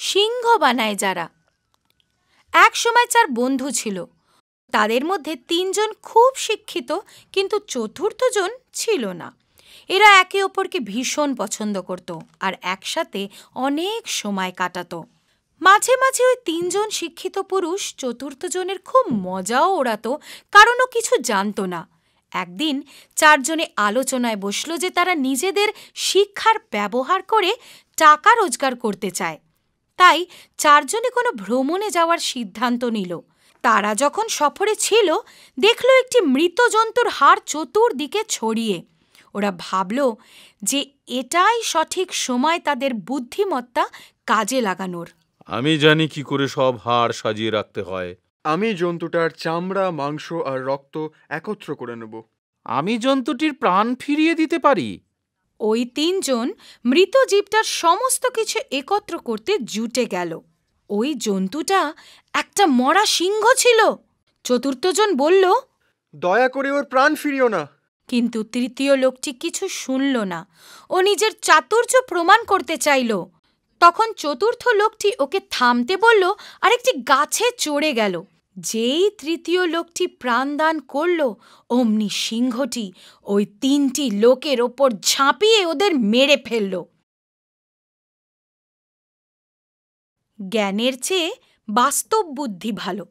সিংহ বানায় যারা। এক সময় 4 বন্ধু ছিল। তাদের মধ্যে 3 জন খুব শিক্ষিত, কিন্তু চতুর্থ জন ছিল না। এরা একে অপরকে ভীষণ পছন্দ করত আর একসাথে অনেক সময় কাটাতো। মাঝে মাঝে ওই 3 জন শিক্ষিত পুরুষ চতুর্থ জনের খুব মজাও ওড়াতো, কারণ ও কিছু জানতো না। একদিন 4 জনে আলোচনায় বসলো যে তারা নিজেদের শিক্ষার ব্যবহার করে টাকা রোজগার করতে চায়। তাই 4 জনে কোনো ভ্রমণে যাওয়ার সিদ্ধান্ত নিল। তারা যখন সফরে ছিল, দেখলো একটি মৃত জন্তুর হাড় চতুর্দিকে ছড়িয়ে। ওরা ভাবল যে এটাই সঠিক সময় তাদের বুদ্ধিমত্তা কাজে লাগানোর। আমি জানি কি করে সব হাড় সাজিয়ে রাখতে হয়। আমি জন্তুটার চামড়া, মাংস আর রক্ত একত্র করে নেব। আমি জন্তুটির প্রাণ ফিরিয়ে দিতে পারি। ওই 3 জন মৃত জীবটার সমস্ত কিছু একত্র করতে জুটে গেল। ওই জন্তুটা একটা মরা সিংহ ছিল। চতুর্থ জন বলল, দয়া করে ওর প্রাণ ফিরিও না। কিন্তু তৃতীয় লোকটি কিছু শুনল না। ও নিজের চাতুর্য প্রমাণ করতে চাইল। তখন চতুর্থ লোকটি ওকে থামতে বলল আর একটি গাছে চড়ে গেল। যেই তৃতীয় লোকটি প্রাণদান করল, অমনি সিংহটি ওই 3টি লোকের ওপর ঝাঁপিয়ে ওদের মেরে ফেলল। জ্ঞানের চেয়ে বাস্তব বুদ্ধি ভালো।